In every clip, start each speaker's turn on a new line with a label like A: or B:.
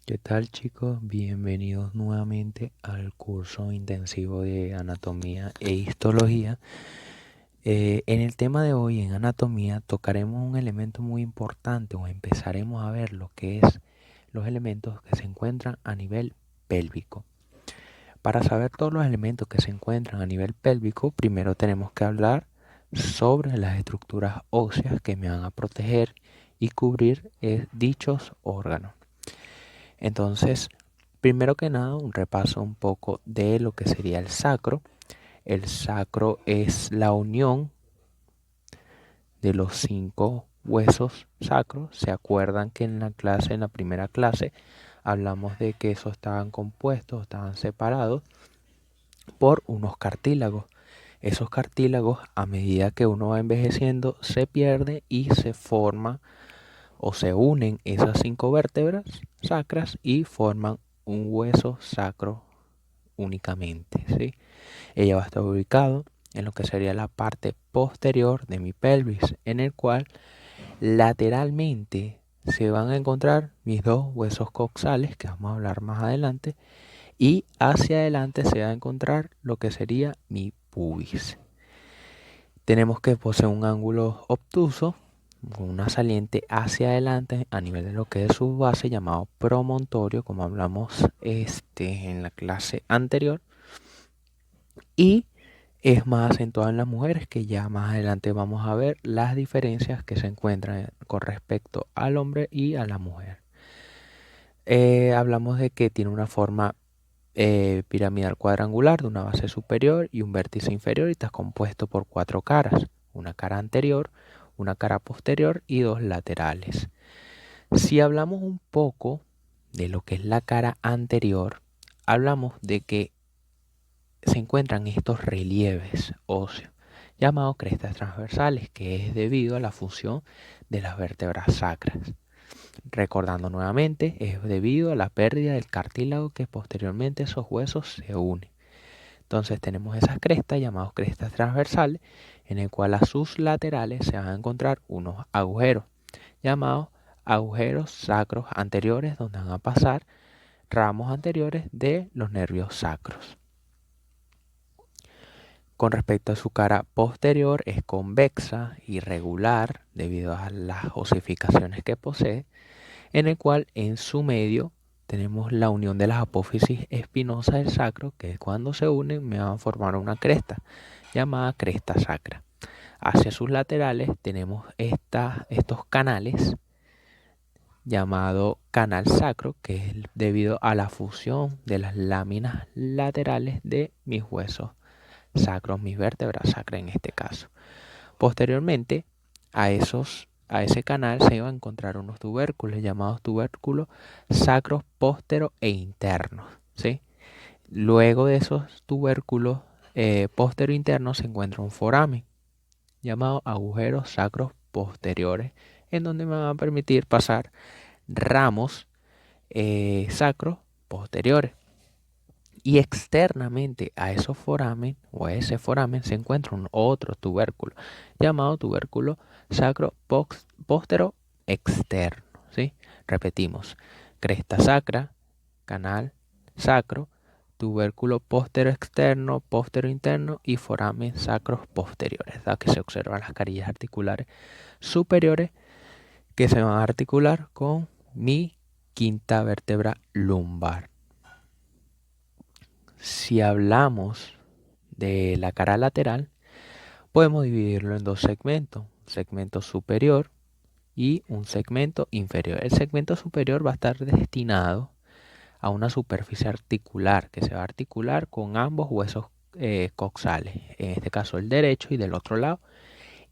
A: ¿Qué tal, chicos? Bienvenidos nuevamente al curso intensivo de anatomía e histología. En el tema de hoy, en anatomía, tocaremos un elemento muy importante o empezaremos a ver lo que es los elementos que se encuentran a nivel pélvico. Para saber todos los elementos que se encuentran a nivel pélvico, primero tenemos que hablar sobre las estructuras óseas que me van a proteger y cubrir dichos órganos. Entonces, primero que nada, un repaso un poco de lo que sería el sacro. El sacro es la unión de los 5 huesos sacros. ¿Se acuerdan que en la primera clase, hablamos de que esos estaban compuestos, estaban separados por unos cartílagos? Esos cartílagos, a medida que uno va envejeciendo, se pierden y se forman o se unen esas 5 vértebras sacras y forman un hueso sacro únicamente, ¿sí? Ella va a estar ubicado en lo que sería la parte posterior de mi pelvis, en el cual lateralmente se van a encontrar mis dos huesos coxales, que vamos a hablar más adelante, y hacia adelante se va a encontrar lo que sería mi pubis. Tenemos que poseer un ángulo obtuso con una saliente hacia adelante a nivel de lo que es su base, llamado promontorio, como hablamos en la clase anterior, y es más acentuado en las mujeres, que ya más adelante vamos a ver las diferencias que se encuentran con respecto al hombre y a la mujer. Hablamos de que tiene una forma piramidal cuadrangular de una base superior y un vértice inferior, y está compuesto por 4 caras: una cara anterior, una cara posterior y 2 laterales. Si hablamos un poco de lo que es la cara anterior, hablamos de que se encuentran estos relieves óseos llamados crestas transversales, que es debido a la fusión de las vértebras sacras. Recordando nuevamente, es debido a la pérdida del cartílago que posteriormente esos huesos se unen. Entonces tenemos esas crestas llamadas crestas transversales, en el cual a sus laterales se van a encontrar unos agujeros llamados agujeros sacros anteriores, donde van a pasar ramos anteriores de los nervios sacros. Con respecto a su cara posterior, es convexa, irregular, debido a las osificaciones que posee, en el cual en su medio tenemos la unión de las apófisis espinosas del sacro, que es cuando se unen me van a formar una cresta, llamada cresta sacra. Hacia sus laterales tenemos estos canales, llamado canal sacro, que es debido a la fusión de las láminas laterales de mis huesos sacros, mis vértebras sacras en este caso. Posteriormente a ese canal se iban a encontrar unos tubérculos llamados tubérculos sacros póstero e internos, ¿sí? Luego de esos tubérculos póstero e internos se encuentra un foramen llamado agujeros sacros posteriores, en donde me van a permitir pasar ramos sacros posteriores. Y externamente a esos foramen o a ese foramen se encuentra un otro tubérculo llamado tubérculo sacro póstero externo, ¿sí? Repetimos: cresta sacra, canal sacro, tubérculo póstero externo, póstero interno y foramen sacros posteriores, ¿da? Que se observan las carillas articulares superiores, que se van a articular con mi quinta vértebra lumbar. Si hablamos de la cara lateral, podemos dividirlo en dos segmentos: un segmento superior y un segmento inferior. El segmento superior va a estar destinado a una superficie articular que se va a articular con ambos huesos coxales, en este caso el derecho, y del otro lado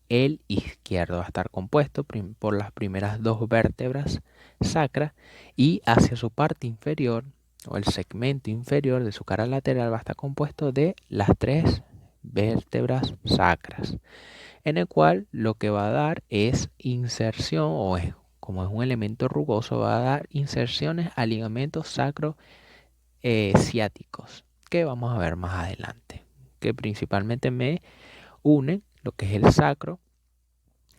A: el izquierdo. Va a estar compuesto por las primeras 2 vértebras sacras, y hacia su parte inferior o el segmento inferior de su cara lateral va a estar compuesto de las 3 vértebras sacras, en el cual lo que va a dar es inserción, como es un elemento rugoso, va a dar inserciones a ligamentos sacros ciáticos, que vamos a ver más adelante, que principalmente me unen lo que es el sacro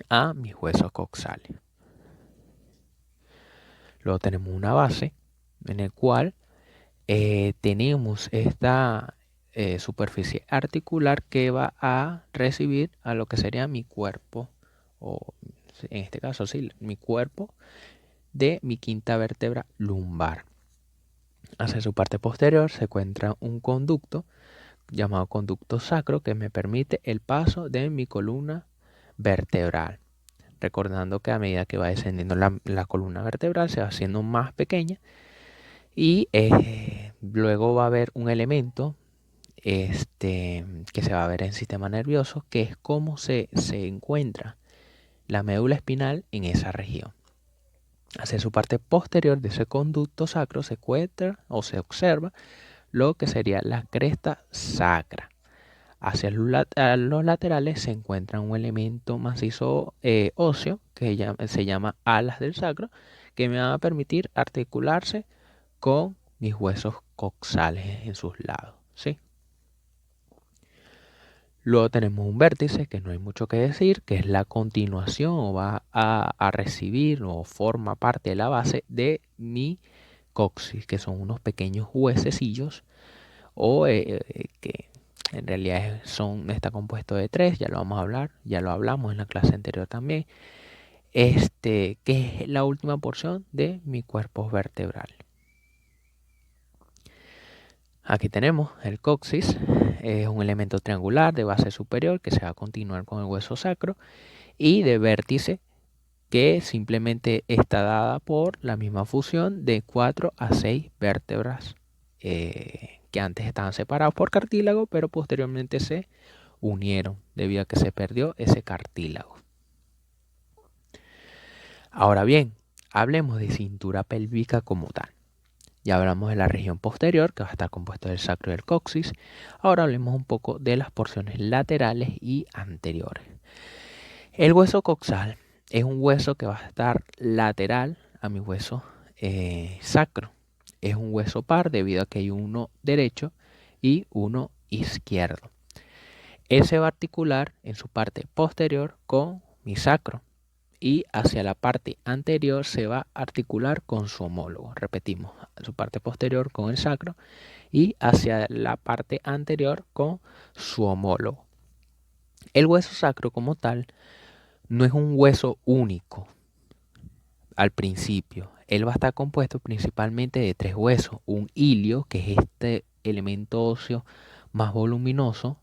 A: a mis huesos coxales. Luego tenemos una base en el cual tenemos esta superficie articular que va a recibir a lo que sería mi cuerpo, o en este caso sí, mi cuerpo de mi quinta vértebra lumbar. Hacia su parte posterior se encuentra un conducto llamado conducto sacro que me permite el paso de mi columna vertebral. Recordando que a medida que va descendiendo la columna vertebral se va haciendo más pequeña y luego va a haber un elemento que se va a ver en el sistema nervioso, que es cómo se encuentra la médula espinal en esa región. Hacia su parte posterior de ese conducto sacro se encuentra o se observa lo que sería la cresta sacra. Hacia los laterales se encuentra un elemento macizo óseo que se llama alas del sacro, que me va a permitir articularse con mis huesos coxales en sus lados, ¿sí? Luego tenemos un vértice, que no hay mucho que decir, que es la continuación o va a recibir o forma parte de la base de mi coxis, que son unos pequeños huesecillos o que en realidad está compuesto de tres, ya lo vamos a hablar, ya lo hablamos en la clase anterior también, que es la última porción de mi cuerpo vertebral. Aquí tenemos el coxis, es un elemento triangular de base superior que se va a continuar con el hueso sacro y de vértice que simplemente está dada por la misma fusión de 4 a 6 vértebras que antes estaban separados por cartílago, pero posteriormente se unieron debido a que se perdió ese cartílago. Ahora bien, hablemos de cintura pélvica como tal. Ya hablamos de la región posterior, que va a estar compuesta del sacro y del coxis. Ahora hablemos un poco de las porciones laterales y anteriores. El hueso coxal es un hueso que va a estar lateral a mi hueso sacro. Es un hueso par debido a que hay uno derecho y uno izquierdo. Él se va a articular en su parte posterior con mi sacro y hacia la parte anterior se va a articular con su homólogo. Repetimos, su parte posterior con el sacro y hacia la parte anterior con su homólogo. El hueso sacro como tal no es un hueso único al principio. Él va a estar compuesto principalmente de tres huesos. Un ilio, que es este elemento óseo más voluminoso.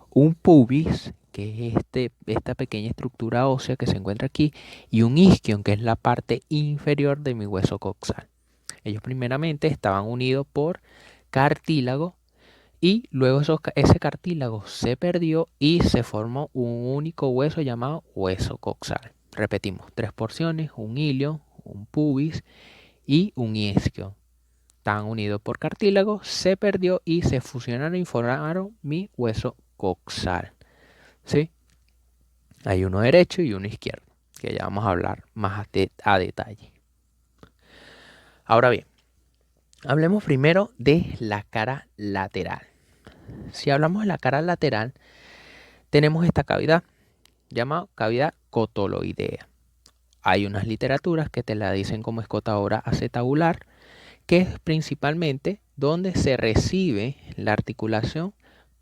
A: Un pubis, que es esta pequeña estructura ósea que se encuentra aquí, y un isquion, que es la parte inferior de mi hueso coxal. Ellos primeramente estaban unidos por cartílago y luego ese cartílago se perdió y se formó un único hueso llamado hueso coxal. Repetimos, tres porciones, un ilio, un pubis y un isquion. Estaban unidos por cartílago, se perdió y se fusionaron y formaron mi hueso coxal. ¿Sí? Hay uno derecho y uno izquierdo, que ya vamos a hablar más a detalle. Ahora bien, hablemos primero de la cara lateral. Si hablamos de la cara lateral, tenemos esta cavidad llamada cavidad cotoloidea. Hay unas literaturas que te la dicen como escotadora acetabular, que es principalmente donde se recibe la articulación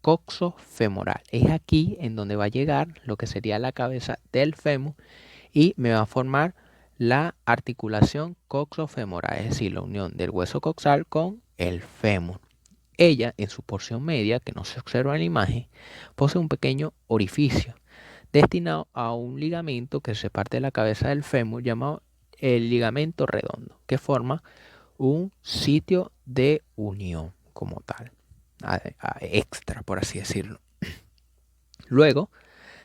A: coxofemoral. Es aquí en donde va a llegar lo que sería la cabeza del fémur y me va a formar la articulación coxofemoral, es decir, la unión del hueso coxal con el fémur. Ella, en su porción media, que no se observa en la imagen, posee un pequeño orificio destinado a un ligamento que se parte de la cabeza del fémur llamado el ligamento redondo, que forma un sitio de unión como tal, extra por así decirlo. Luego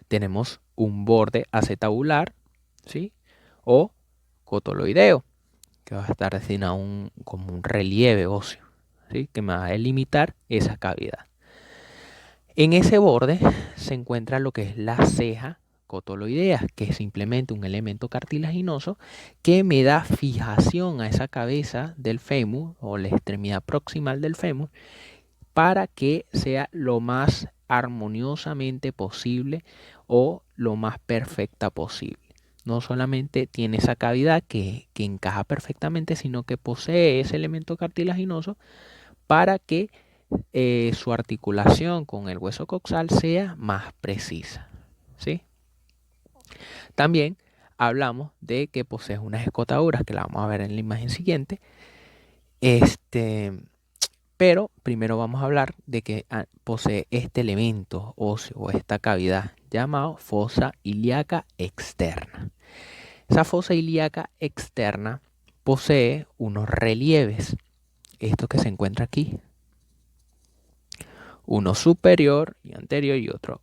A: tenemos un borde acetabular, ¿sí? O cotoloideo, que va a estar destinado como un relieve óseo, ¿sí? Que me va a delimitar esa cavidad. En ese borde se encuentra lo que es la ceja cotoloidea, que es simplemente un elemento cartilaginoso que me da fijación a esa cabeza del fémur o la extremidad proximal del fémur para que sea lo más armoniosamente posible o lo más perfecta posible. no solamente tiene esa cavidad que encaja perfectamente, sino que posee ese elemento cartilaginoso para que su articulación con el hueso coxal sea más precisa, ¿sí? También hablamos de que posee unas escotaduras, que la vamos a ver en la imagen siguiente. Pero primero vamos a hablar de que posee este elemento óseo o esta cavidad llamado fosa ilíaca externa. Esa fosa ilíaca externa posee unos relieves, esto que se encuentra aquí, uno superior y anterior y otro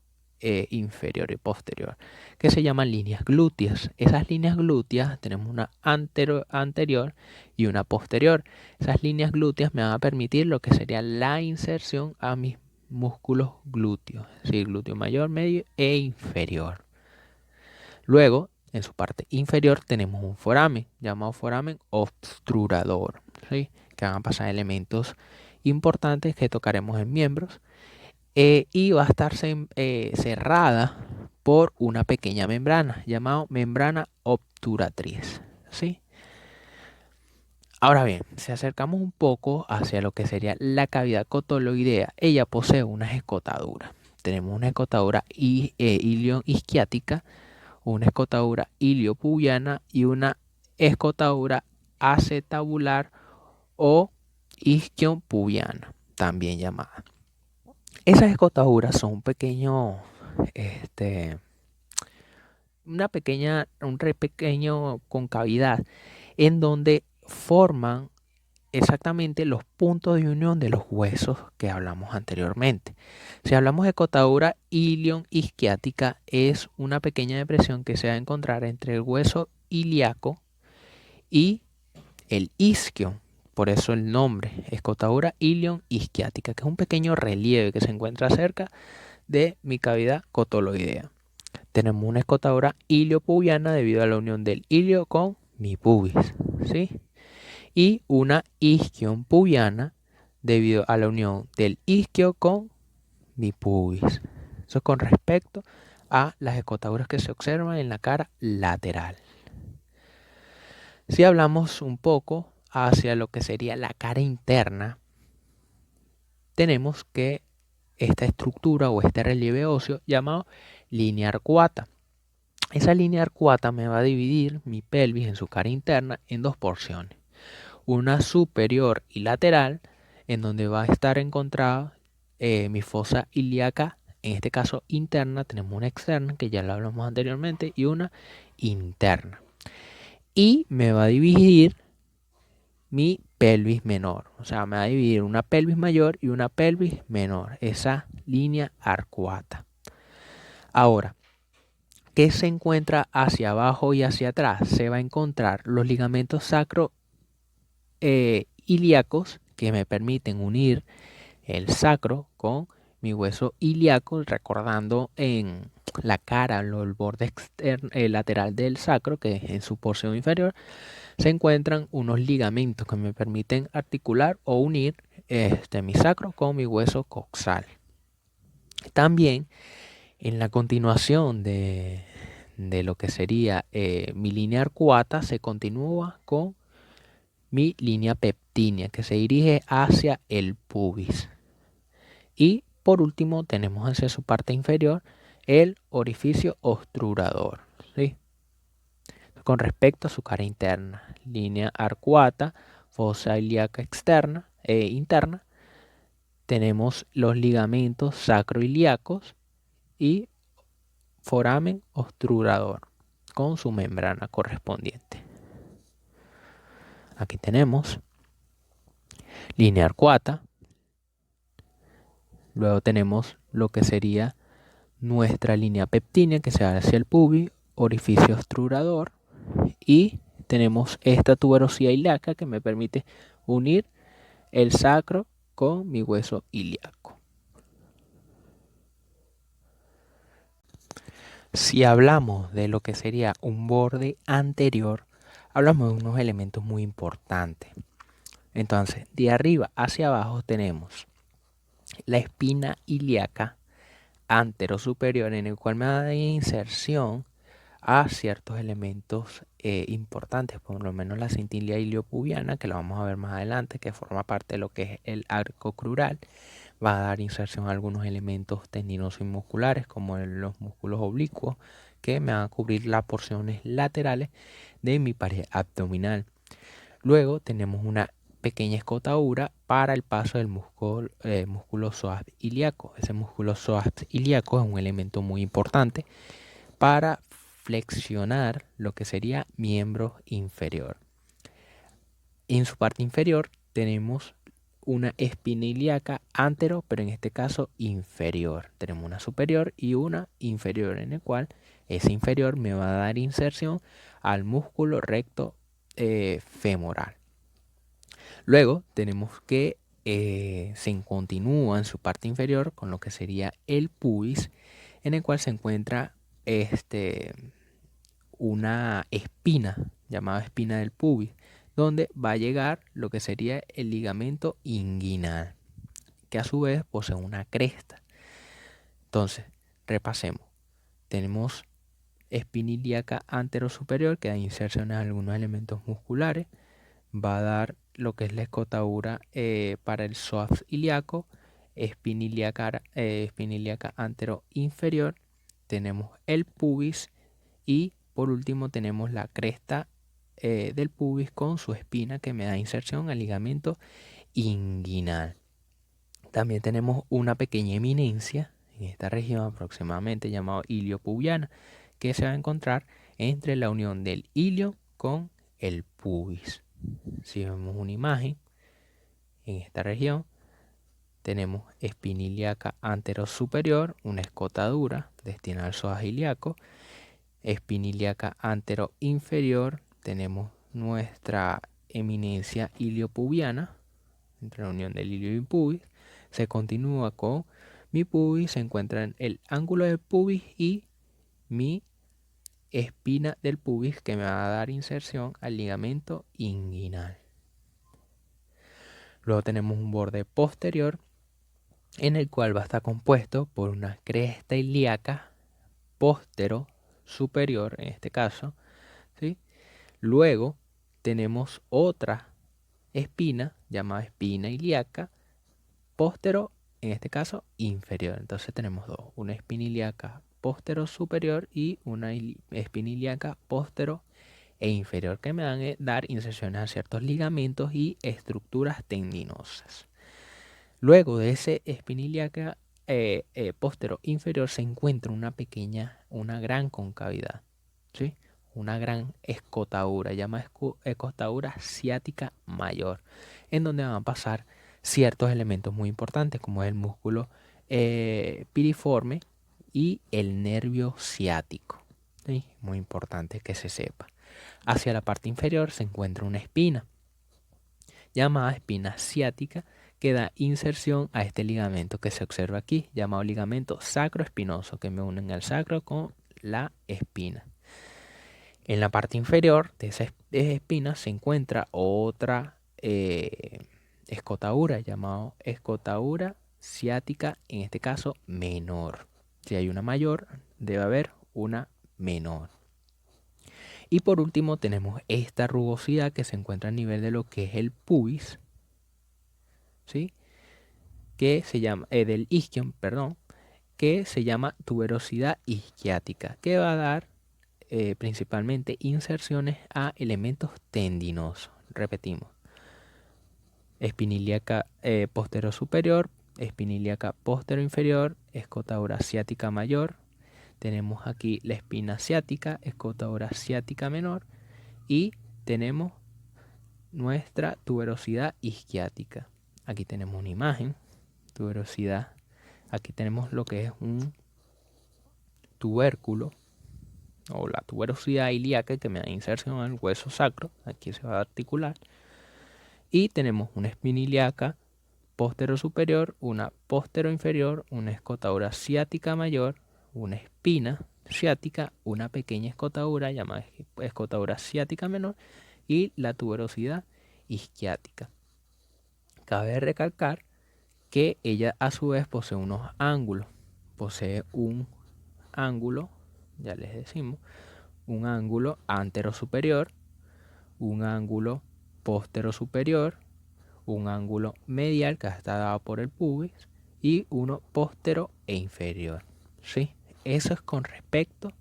A: inferior y posterior, que se llaman líneas glúteas. Esas líneas glúteas tenemos una anterior y una posterior. Esas líneas glúteas me van a permitir lo que sería la inserción a mis músculos glúteos, es decir, glúteo mayor, medio e inferior. Luego, en su parte inferior tenemos un foramen llamado foramen obturador, ¿sí? Que van a pasar elementos importantes que tocaremos en miembros. Y va a estar cerrada por una pequeña membrana llamada membrana obturatriz, ¿sí? Ahora bien, si acercamos un poco hacia lo que sería la cavidad cotoloidea, ella posee unas escotaduras. Tenemos una escotadura ilio-isquiática, una escotadura iliopubiana y una escotadura acetabular o isquiopubiana, también llamada. Esas escotaduras son un pequeño, un pequeño concavidad en donde forman exactamente los puntos de unión de los huesos que hablamos anteriormente. Si hablamos de escotadura ilion-isquiática, es una pequeña depresión que se va a encontrar entre el hueso ilíaco y el isquio. Por eso el nombre, escotadura ilion-isquiática, que es un pequeño relieve que se encuentra cerca de mi cavidad cotoloidea. Tenemos una escotadura iliopubiana debido a la unión del ilio con mi pubis, ¿sí? Y una isquiopubiana debido a la unión del isquio con mi pubis. Eso es con respecto a las escotaduras que se observan en la cara lateral. Si hablamos un poco hacia lo que sería la cara interna, tenemos que esta estructura o este relieve óseo llamado línea arcuata. Esa línea arcuata me va a dividir mi pelvis en su cara interna en dos porciones. Una superior y lateral, en donde va a estar encontrada mi fosa ilíaca, en este caso interna. Tenemos una externa, que ya lo hablamos anteriormente, y una interna. Y me va a dividir mi pelvis menor, o sea, me va a dividir una pelvis mayor y una pelvis menor, esa línea arcuata. Ahora, ¿qué se encuentra hacia abajo y hacia atrás? Se va a encontrar los ligamentos sacro ilíacos, que me permiten unir el sacro con mi hueso ilíaco, recordando en la cara, el borde externo, lateral del sacro, que en su porción inferior se encuentran unos ligamentos que me permiten articular o unir mi sacro con mi hueso coxal. También en la continuación de lo que sería mi línea arcuata, se continúa con mi línea pectínea, que se dirige hacia el pubis. Y por último tenemos hacia su parte inferior el orificio obturador, ¿sí? Con respecto a su cara interna, línea arcuata, fosa ilíaca externa e interna, tenemos los ligamentos sacroiliacos y foramen obturador con su membrana correspondiente. Aquí tenemos línea arcuata, luego tenemos lo que sería nuestra línea pectínea, que se va hacia el pubis, orificio obturador, y tenemos esta tuberosidad ilíaca que me permite unir el sacro con mi hueso ilíaco. Si hablamos de lo que sería un borde anterior, hablamos de unos elementos muy importantes. Entonces, de arriba hacia abajo tenemos la espina ilíaca antero superior, en el cual me da inserción a ciertos elementos importantes, por lo menos la cintilia iliopubiana, que la vamos a ver más adelante, que forma parte de lo que es el arco crural, va a dar inserción a algunos elementos tendinosos y musculares, como los músculos oblicuos, que me van a cubrir las porciones laterales de mi pared abdominal. Luego tenemos una pequeña escotadura para el paso del músculo psoas ilíaco. Ese músculo psoas ilíaco es un elemento muy importante para flexionar lo que sería miembro inferior. En su parte inferior tenemos una espina ilíaca antero, pero en este caso inferior. Tenemos una superior y una inferior, en el cual ese inferior me va a dar inserción al músculo recto femoral. Luego tenemos que se continúa en su parte inferior con lo que sería el pubis, en el cual se encuentra una espina llamada espina del pubis, donde va a llegar lo que sería el ligamento inguinal, que a su vez posee una cresta. Entonces, repasemos. Tenemos espina ilíaca anterosuperior, que da inserción a algunos elementos musculares. Va a dar lo que es la escotadura para el psoas ilíaco, espina ilíaca antero inferior. Tenemos el pubis y por último tenemos la cresta del pubis con su espina que me da inserción al ligamento inguinal. También tenemos una pequeña eminencia en esta región aproximadamente llamada iliopubiana, que se va a encontrar entre la unión del ilio con el pubis. Si vemos una imagen en esta región, tenemos espina ilíaca anterosuperior, una escotadura destinada al psoas ilíaco. Espina ilíaca antero-inferior, tenemos nuestra eminencia iliopubiana, entre la unión del ilio y el pubis. Se continúa con mi pubis, se encuentra en el ángulo del pubis y mi espina del pubis, que me va a dar inserción al ligamento inguinal. Luego tenemos un borde posterior, en el cual va a estar compuesto por una cresta ilíaca postero superior, en este caso, ¿sí? Luego tenemos otra espina llamada espina ilíaca postero, en este caso inferior. Entonces tenemos dos, una espina ilíaca postero superior y una espina ilíaca postero e inferior, que me van a dar inserciones a ciertos ligamentos y estructuras tendinosas. Luego de ese espina ilíaca postero inferior se encuentra una gran concavidad, ¿sí? Una gran escotadura, llamada escotadura ciática mayor, en donde van a pasar ciertos elementos muy importantes, como es el músculo piriforme y el nervio ciático, ¿sí? Muy importante que se sepa. Hacia la parte inferior se encuentra una espina, llamada espina ciática, que da inserción a este ligamento que se observa aquí, llamado ligamento sacroespinoso, que me unen al sacro con la espina. En la parte inferior de esa espina se encuentra otra escotadura, llamada escotadura ciática, en este caso menor. Si hay una mayor, debe haber una menor. Y por último tenemos esta rugosidad que se encuentra a nivel de lo que es el pubis, ¿sí? Que se llama, del isquion, perdón, que se llama tuberosidad isquiática, que va a dar principalmente inserciones a elementos tendinosos. Repetimos: espina ilíaca postero superior, espina ilíaca postero inferior, escotadura ciática mayor. Tenemos aquí la espina ciática, escotadura ciática menor, y tenemos nuestra tuberosidad isquiática. Aquí tenemos una imagen, tuberosidad. Aquí tenemos lo que es un tubérculo o la tuberosidad ilíaca, que me da inserción al hueso sacro. Aquí se va a articular. Y tenemos una espina ilíaca postero superior, una postero inferior, una escotadura ciática mayor, una espina ciática, una pequeña escotadura llamada escotadura ciática menor y la tuberosidad isquiática. Cabe recalcar que ella a su vez posee unos ángulos. Posee un ángulo, ya les decimos, un ángulo anterosuperior, un ángulo posterosuperior, un ángulo medial que está dado por el pubis y uno postero e inferior. ¿Sí? Eso es con respecto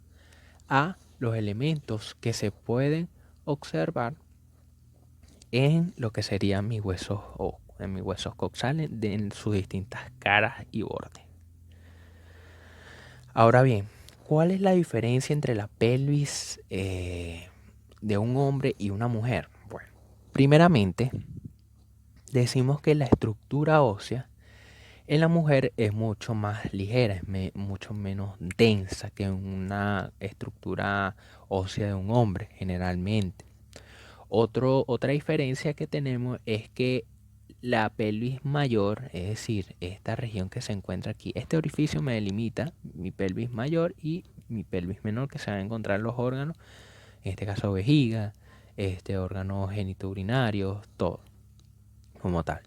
A: a los elementos que se pueden observar en lo que serían mis huesos o en mis huesos coxales en sus distintas caras y bordes. Ahora bien, ¿cuál es la diferencia entre la pelvis de un hombre y una mujer? Bueno, primeramente, decimos que la estructura ósea en la mujer es mucho más ligera, es mucho menos densa que una estructura ósea de un hombre, generalmente. Otra diferencia que tenemos es que la pelvis mayor, es decir, esta región que se encuentra aquí, este orificio me delimita mi pelvis mayor y mi pelvis menor, que se van a encontrar los órganos, en este caso vejiga, órganos genitourinarios, todo como tal.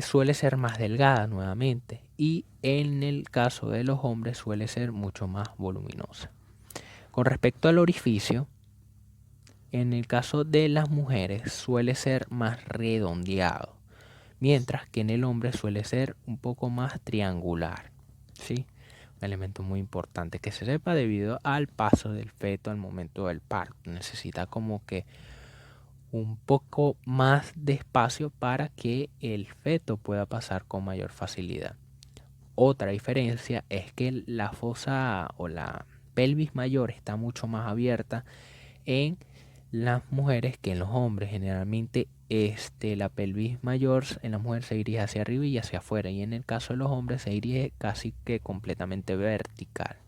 A: Suele ser más delgada nuevamente y en el caso de los hombres suele ser mucho más voluminosa. Con respecto al orificio, en el caso de las mujeres suele ser más redondeado, mientras que en el hombre suele ser un poco más triangular. ¿Sí? Un elemento muy importante que se sepa debido al paso del feto al momento del parto. Necesita como que un poco más de espacio para que el feto pueda pasar con mayor facilidad. Otra diferencia es que la fosa o la pelvis mayor está mucho más abierta en las mujeres que en los hombres. Generalmente la pelvis mayor en la mujer se dirige hacia arriba y hacia afuera, y en el caso de los hombres se dirige casi que completamente vertical.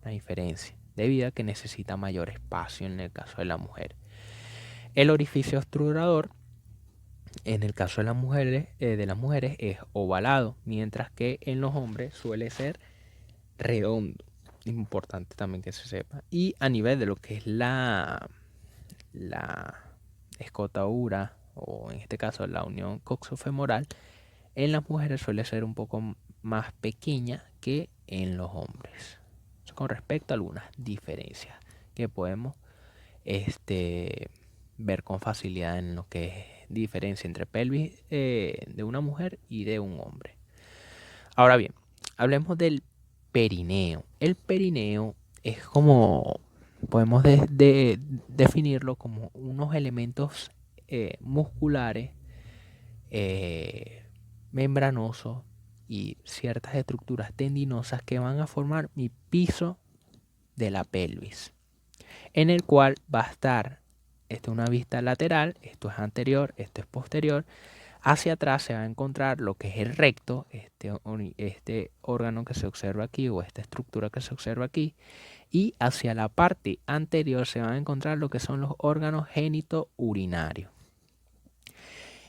A: Una diferencia debido a que necesita mayor espacio en el caso de la mujer. El orificio obturador en el caso de las mujeres es ovalado, mientras que en los hombres suele ser redondo. Importante también que se sepa. Y a nivel de lo que es la escotadura, o en este caso la unión coxofemoral, en las mujeres suele ser un poco más pequeña que en los hombres. Eso con respecto a algunas diferencias que podemos ver con facilidad en lo que es diferencia entre pelvis de una mujer y de un hombre. Ahora bien, hablemos del perineo. El perineo es como, podemos definirlo como unos elementos musculares, membranosos y ciertas estructuras tendinosas que van a formar mi piso de la pelvis, en el cual va a estar una vista lateral, esto es anterior, esto es posterior. Hacia atrás se va a encontrar lo que es el recto, este órgano que se observa aquí, o esta estructura que se observa aquí, y hacia la parte anterior se van a encontrar lo que son los órganos genitourinarios.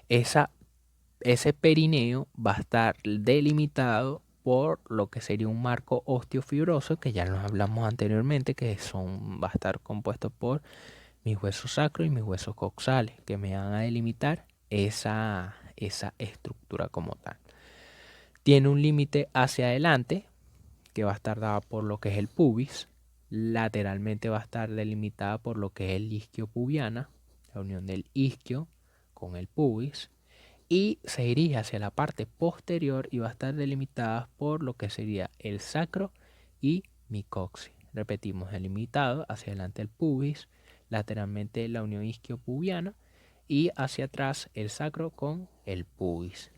A: Ese perineo va a estar delimitado por lo que sería un marco osteofibroso, que ya nos hablamos anteriormente, que va a estar compuesto por mis huesos sacros y mis huesos coxales, que me van a delimitar esa estructura como tal. Tiene un límite hacia adelante, que va a estar dado por lo que es el pubis. Lateralmente va a estar delimitada por lo que es el isquio pubiana, la unión del isquio con el pubis. Y se dirige hacia la parte posterior y va a estar delimitada por lo que sería el sacro y mi coxis. Repetimos, delimitado hacia adelante el pubis, lateralmente la unión isquio-pubiana y hacia atrás el sacro con el pubis.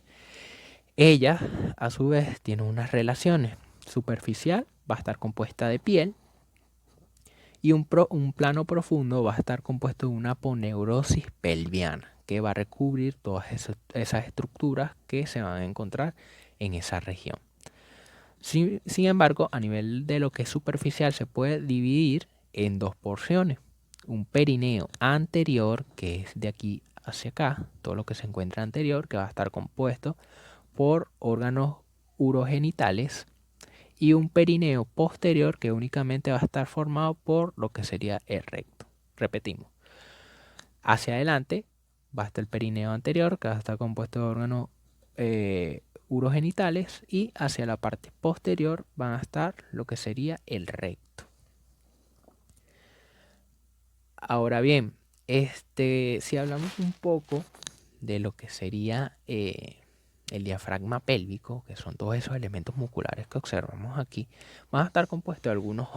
A: Ella, a su vez, tiene unas relaciones. Superficial va a estar compuesta de piel y un plano profundo va a estar compuesto de una aponeurosis pelviana, que va a recubrir todas esas estructuras que se van a encontrar en esa región. Sin embargo, a nivel de lo que es superficial, se puede dividir en dos porciones. Un perineo anterior, que es de aquí hacia acá, todo lo que se encuentra anterior, que va a estar compuesto por órganos urogenitales, y un perineo posterior, que únicamente va a estar formado por lo que sería el recto. Repetimos. Hacia adelante va a estar el perineo anterior, que va a estar compuesto de órganos urogenitales, y hacia la parte posterior van a estar lo que sería el recto. Ahora bien, si hablamos un poco de lo que sería el diafragma pélvico, que son todos esos elementos musculares que observamos aquí, van a estar compuestos de algunos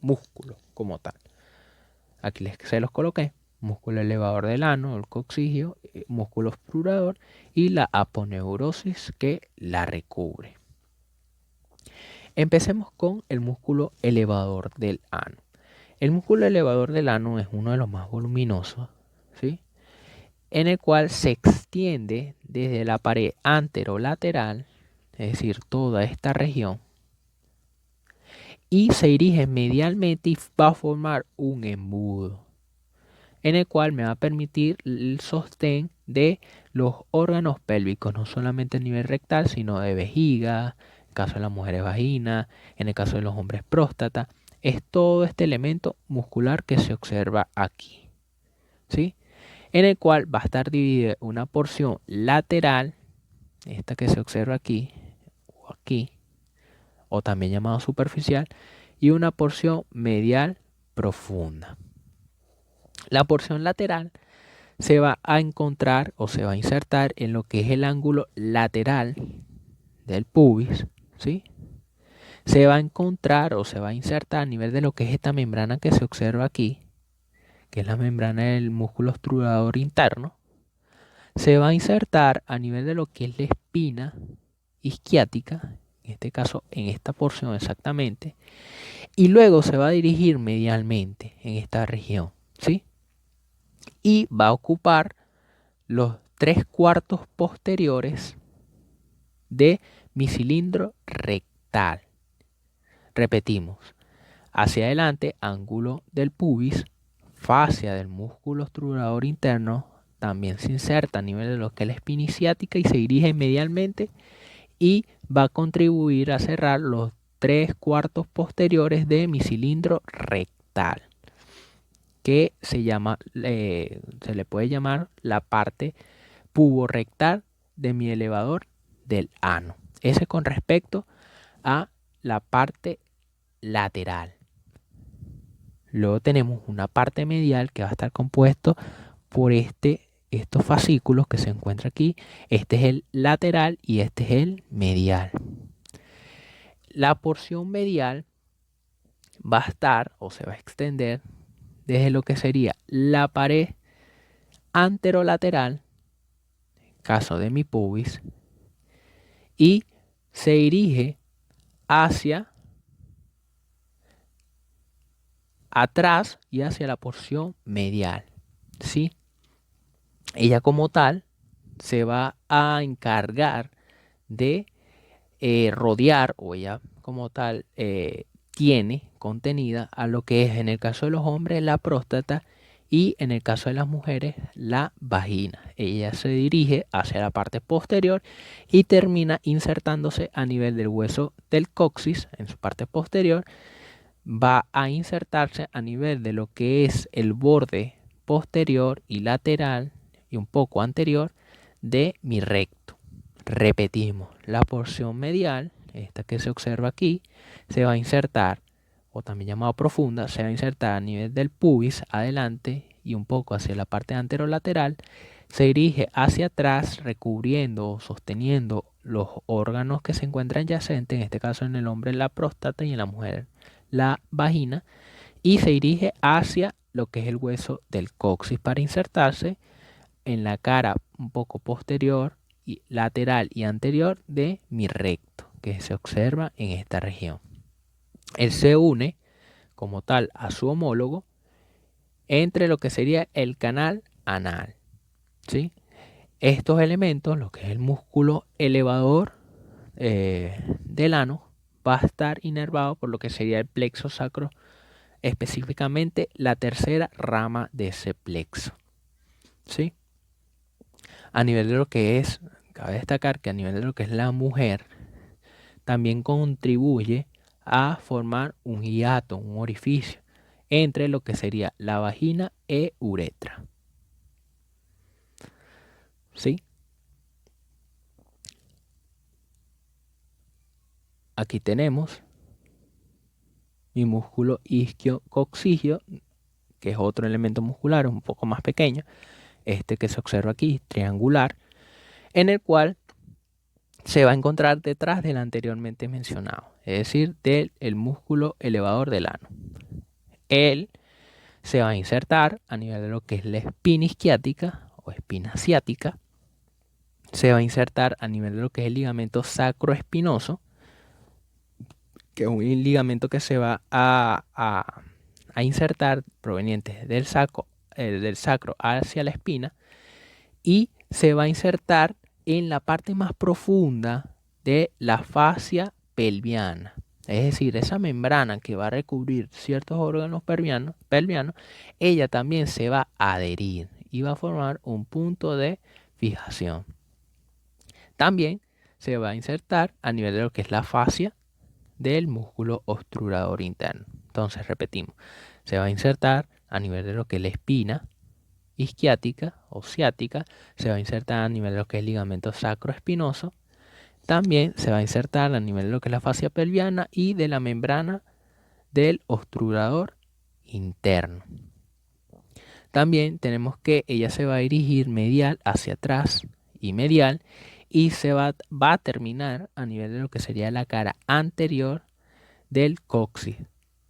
A: músculos como tal. Aquí se los coloqué: músculo elevador del ano, el coccigio, músculo obturador y la aponeurosis que la recubre. Empecemos con el músculo elevador del ano. El músculo elevador del ano es uno de los más voluminosos, ¿sí?, en el cual se extiende desde la pared anterolateral, es decir, toda esta región, y se dirige medialmente y va a formar un embudo, en el cual me va a permitir el sostén de los órganos pélvicos, no solamente a nivel rectal, sino de vejiga, en el caso de las mujeres vagina, en el caso de los hombres próstata. Es todo este elemento muscular que se observa aquí, ¿sí?, en el cual va a estar dividida una porción lateral, esta que se observa aquí, o también llamado superficial, y una porción medial profunda. La porción lateral se va a encontrar o se va a insertar en lo que es el ángulo lateral del pubis, ¿sí? Se va a encontrar o se va a insertar a nivel de lo que es esta membrana que se observa aquí, que es la membrana del músculo obturador interno. Se va a insertar a nivel de lo que es la espina isquiática, en este caso en esta porción exactamente, y luego se va a dirigir medialmente en esta región, ¿sí? Y va a ocupar los 3/4 posteriores de mi cilindro rectal. Repetimos: hacia adelante, ángulo del pubis, fascia del músculo obturador interno, también se inserta a nivel de lo que es la espina isquiática y se dirige medialmente y va a contribuir a cerrar los 3/4 posteriores de mi cilindro rectal, que se le puede llamar la parte puborectal de mi elevador del ano. Ese con respecto a la parte lateral. Luego tenemos una parte medial que va a estar compuesto por estos fascículos que se encuentran aquí. Este es el lateral y este es el medial. La porción medial va a estar o se va a extender desde lo que sería la pared anterolateral, caso de mi pubis, y se dirige hacia atrás y hacia la porción medial, ¿sí? Ella como tal se va a encargar de rodear, o ella como tal tiene contenida a lo que es, en el caso de los hombres, la próstata, y en el caso de las mujeres, la vagina. Ella se dirige hacia la parte posterior y termina insertándose a nivel del hueso del coxis, en su parte posterior. Va a insertarse a nivel de lo que es el borde posterior y lateral y un poco anterior de mi recto. Repetimos: la porción medial, esta que se observa aquí, se va a insertar, o también llamado profunda, se va a insertar a nivel del pubis adelante y un poco hacia la parte anterolateral. Se dirige hacia atrás, recubriendo o sosteniendo los órganos que se encuentran yacentes, en este caso en el hombre la próstata y en la mujer la vagina, y se dirige hacia lo que es el hueso del coxis para insertarse en la cara un poco posterior, y lateral y anterior de mi recto, que se observa en esta región. Él se une como tal a su homólogo entre lo que sería el canal anal, ¿sí? Estos elementos, lo que es el músculo elevador del ano, va a estar inervado por lo que sería el plexo sacro, específicamente la tercera rama de ese plexo, ¿sí? A nivel de lo que es, cabe destacar que a nivel de lo que es la mujer, también contribuye a formar un hiato, un orificio entre lo que sería la vagina e uretra, ¿sí? Aquí tenemos mi músculo isquiococcigio que es otro elemento muscular un poco más pequeño, este que se observa aquí, triangular, en el cual se va a encontrar detrás del anteriormente mencionado, es decir, del el músculo elevador del ano. Él se va a insertar a nivel de lo que es la espina isquiática o espina ciática, se va a insertar a nivel de lo que es el ligamento sacroespinoso, que es un ligamento que se va a insertar proveniente del sacro hacia la espina, y se va a insertar en la parte más profunda de la fascia pelviana. Es decir, esa membrana que va a recubrir ciertos órganos pelvianos, ella también se va a adherir y va a formar un punto de fijación. También se va a insertar a nivel de lo que es la fascia del músculo obturador interno. Entonces, repetimos, se va a insertar a nivel de lo que es la espina isquiática o ciática, se va a insertar a nivel de lo que es el ligamento sacroespinoso, también se va a insertar a nivel de lo que es la fascia pelviana y de la membrana del obturador interno. También tenemos que ella se va a dirigir medial hacia atrás y medial, y va a terminar a nivel de lo que sería la cara anterior del coxis,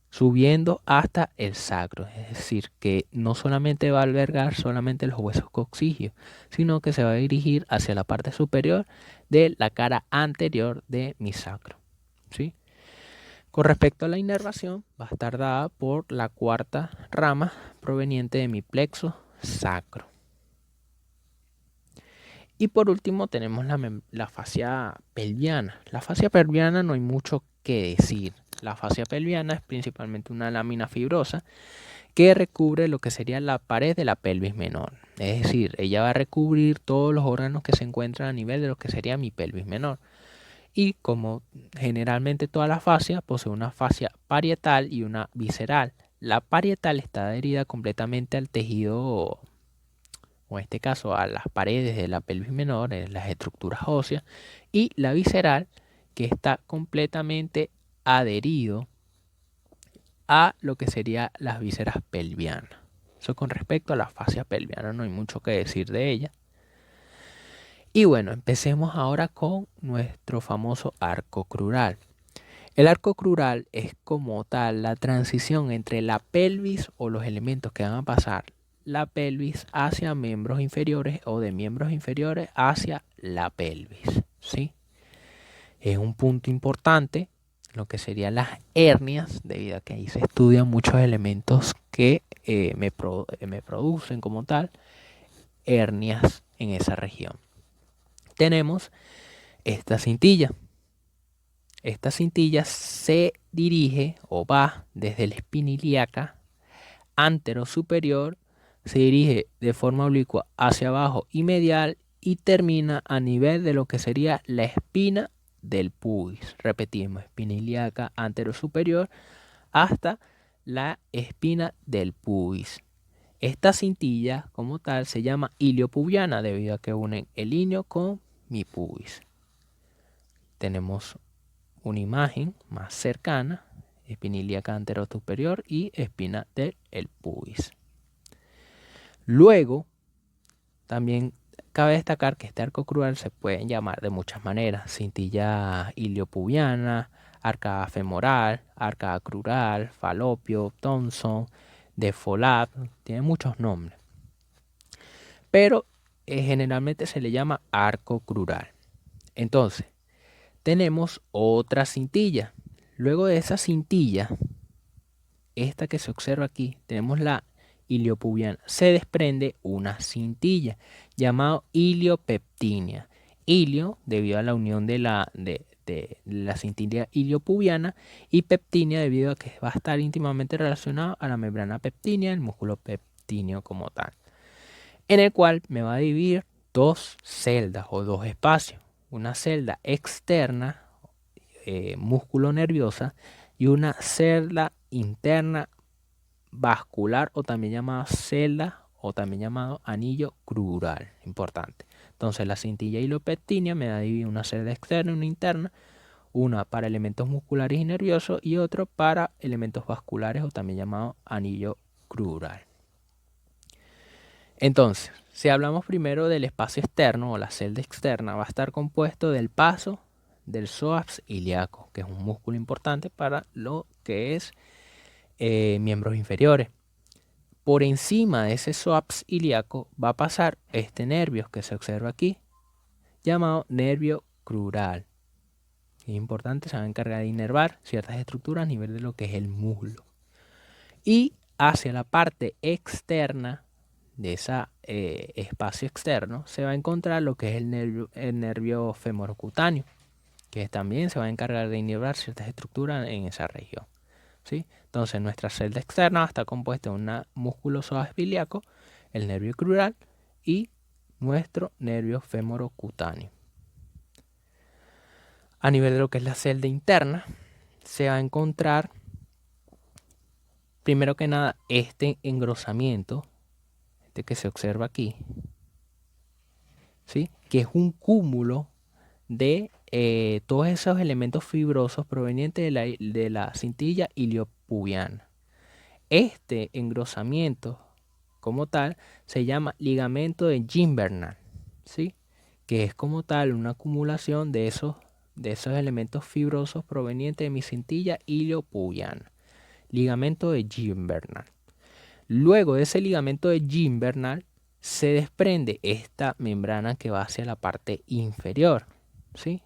A: subiendo hasta el sacro. Es decir, que no solamente va a albergar solamente los huesos coxígeos, sino que se va a dirigir hacia la parte superior de la cara anterior de mi sacro, ¿sí? Con respecto a la inervación, va a estar dada por la cuarta rama proveniente de mi plexo sacro. Y por último tenemos la fascia pelviana. La fascia pelviana no hay mucho que decir. La fascia pelviana es principalmente una lámina fibrosa que recubre lo que sería la pared de la pelvis menor. Es decir, ella va a recubrir todos los órganos que se encuentran a nivel de lo que sería mi pelvis menor. Y como generalmente toda la fascia posee una fascia parietal y una visceral. La parietal está adherida completamente al tejido, o en este caso a las paredes de la pelvis menor, en las estructuras óseas, y la visceral, que está completamente adherido a lo que serían las vísceras pelvianas. Eso con respecto a la fascia pelviana, no hay mucho que decir de ella. Y bueno, empecemos ahora con nuestro famoso arco crural. El arco crural es como tal la transición entre la pelvis o los elementos que van a pasar la pelvis hacia miembros inferiores o de miembros inferiores hacia la pelvis, ¿sí? Es un punto importante lo que serían las hernias, debido a que ahí se estudian muchos elementos que me producen como tal hernias en esa región. Tenemos esta cintilla. Esta cintilla se dirige o va desde la espina ilíaca antero superior, se dirige de forma oblicua hacia abajo y medial, y termina a nivel de lo que sería la espina del pubis. Repetimos, espina ilíaca antero superior hasta la espina del pubis. Esta cintilla como tal se llama iliopubiana debido a que unen el ilio con mi pubis. Tenemos una imagen más cercana: espina ilíaca antero superior y espina del pubis. Luego, también cabe destacar que este arco crural se puede llamar de muchas maneras: cintilla iliopubiana, arcada femoral, arcada crural, falopio, Thomson, de Folab, tiene muchos nombres. Pero generalmente se le llama arco crural. Entonces, tenemos otra cintilla. Luego de esa cintilla, esta que se observa aquí, tenemos la iliopubiana. Se desprende una cintilla llamada iliopeptinia. Ilio, debido a la unión de la cintilla iliopubiana, y peptinia, debido a que va a estar íntimamente relacionado a la membrana peptinea, el músculo peptineo como tal, en el cual me va a dividir dos celdas o dos espacios. Una celda externa, músculo nerviosa, y una celda interna vascular, o también llamada celda, o también llamado anillo crural. Importante. Entonces la cintilla ilopeptinia me va a dividir una celda externa y una interna, una para elementos musculares y nerviosos y otro para elementos vasculares, o también llamado anillo crural. Entonces, si hablamos primero del espacio externo o la celda externa, va a estar compuesto del paso del psoas ilíaco, que es un músculo importante para lo que es miembros inferiores. Por encima de ese psoas ilíaco va a pasar este nervio que se observa aquí, llamado nervio crural. Es importante, se va a encargar de inervar ciertas estructuras a nivel de lo que es el muslo. Y hacia la parte externa de ese espacio externo se va a encontrar lo que es el nervio femorocutáneo, que también se va a encargar de inervar ciertas estructuras en esa región, ¿sí? Entonces nuestra celda externa está compuesta de un músculo psoas ilíaco, el nervio crural y nuestro nervio femorocutáneo. A nivel de lo que es la celda interna, se va a encontrar, primero que nada, este engrosamiento, este que se observa aquí, ¿sí? Que es un cúmulo de todos esos elementos fibrosos provenientes de la cintilla iliopubiana. Este engrosamiento, como tal, se llama ligamento de Gimbernal, ¿sí? Que es como tal una acumulación de esos elementos fibrosos provenientes de mi cintilla iliopubiana. Ligamento de Gimbernal. Luego de ese ligamento de Gimbernal se desprende esta membrana que va hacia la parte inferior, ¿sí?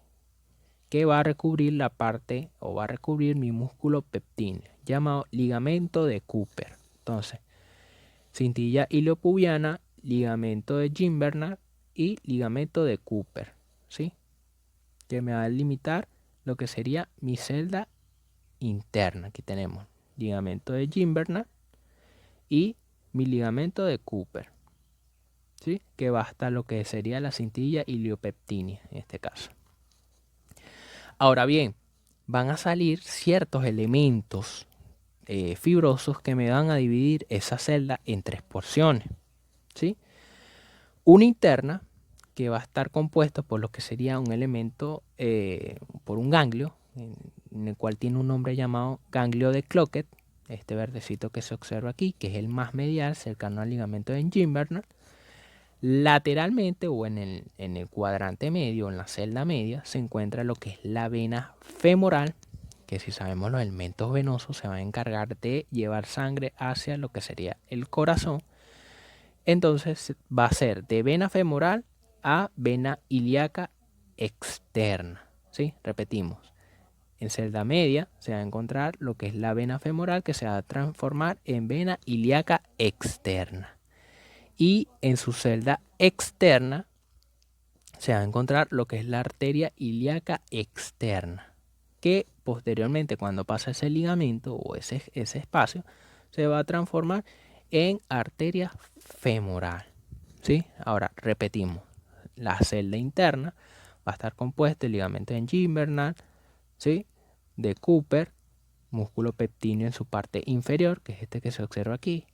A: Que va a recubrir la parte o va a recubrir mi músculo pectíneo, llamado ligamento de Cooper. Entonces, cintilla iliopubiana, ligamento de Gimbernal y ligamento de Cooper, ¿sí? Que me va a limitar lo que sería mi celda interna. Aquí tenemos ligamento de Gimbernal y mi ligamento de Cooper, ¿sí? Que va hasta lo que sería la cintilla iliopectínea en este caso. Ahora bien, van a salir ciertos elementos fibrosos que me van a dividir esa celda en tres porciones, ¿sí? Una interna, que va a estar compuesto por lo que sería un elemento, por un ganglio, en el cual tiene un nombre llamado ganglio de Cloquet, este verdecito que se observa aquí, que es el más medial, cercano al ligamento de Gimbernal. Lateralmente o en el cuadrante medio, en la celda media, se encuentra lo que es la vena femoral, que si sabemos los elementos venosos se van a encargar de llevar sangre hacia lo que sería el corazón. Entonces va a ser de vena femoral a vena ilíaca externa, ¿sí? Repetimos, en celda media se va a encontrar lo que es la vena femoral, que se va a transformar en vena ilíaca externa. Y en su celda externa se va a encontrar lo que es la arteria ilíaca externa, que posteriormente, cuando pasa ese ligamento o ese espacio, se va a transformar en arteria femoral, ¿sí? Ahora repetimos, la celda interna va a estar compuesta de ligamento de Gimbernal, ¿sí? De Cooper, músculo pectíneo en su parte inferior, que es este que se observa aquí.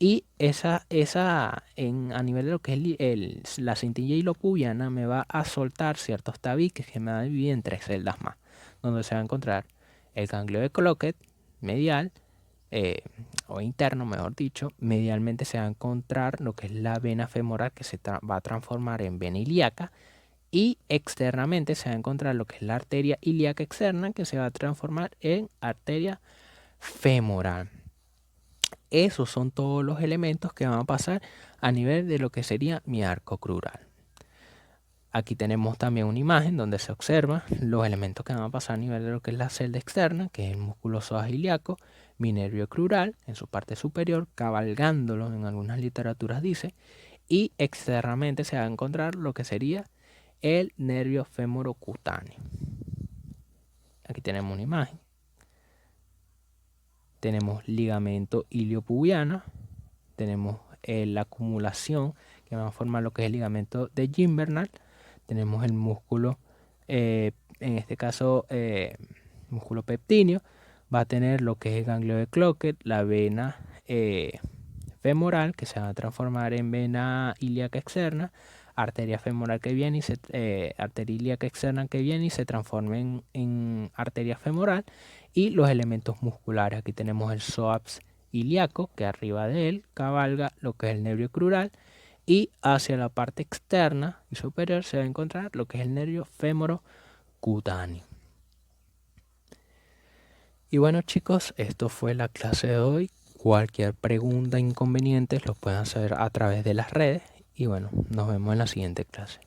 A: Y a nivel de lo que es la cintilla iliopubiana, me va a soltar ciertos tabiques que me van a dividir en tres celdas más, donde se va a encontrar el ganglio de Cloquet medial, o interno, mejor dicho. Medialmente se va a encontrar lo que es la vena femoral, que se va a transformar en vena ilíaca, y externamente se va a encontrar lo que es la arteria ilíaca externa, que se va a transformar en arteria femoral. Esos son todos los elementos que van a pasar a nivel de lo que sería mi arco crural. Aquí tenemos también una imagen donde se observa los elementos que van a pasar a nivel de lo que es la celda externa, que es el músculo psoas ilíaco, mi nervio crural en su parte superior, cabalgándolo en algunas literaturas dice, y externamente se va a encontrar lo que sería el nervio femorocutáneo. Aquí tenemos una imagen. Tenemos ligamento iliopubiana, tenemos la acumulación que va a formar lo que es el ligamento de Gimbernal, tenemos el músculo, en este caso músculo pectíneo, va a tener lo que es el ganglio de Cloquet, la vena femoral, que se va a transformar en vena ilíaca externa, arteria femoral que viene y arteria ilíaca externa que viene y se transforma en arteria femoral, y los elementos musculares. Aquí tenemos el psoas ilíaco, que arriba de él cabalga lo que es el nervio crural, y hacia la parte externa y superior se va a encontrar lo que es el nervio femorocutáneo. Y bueno chicos, esto fue la clase de hoy. Cualquier pregunta, inconveniente, lo pueden hacer a través de las redes. Y bueno, nos vemos en la siguiente clase.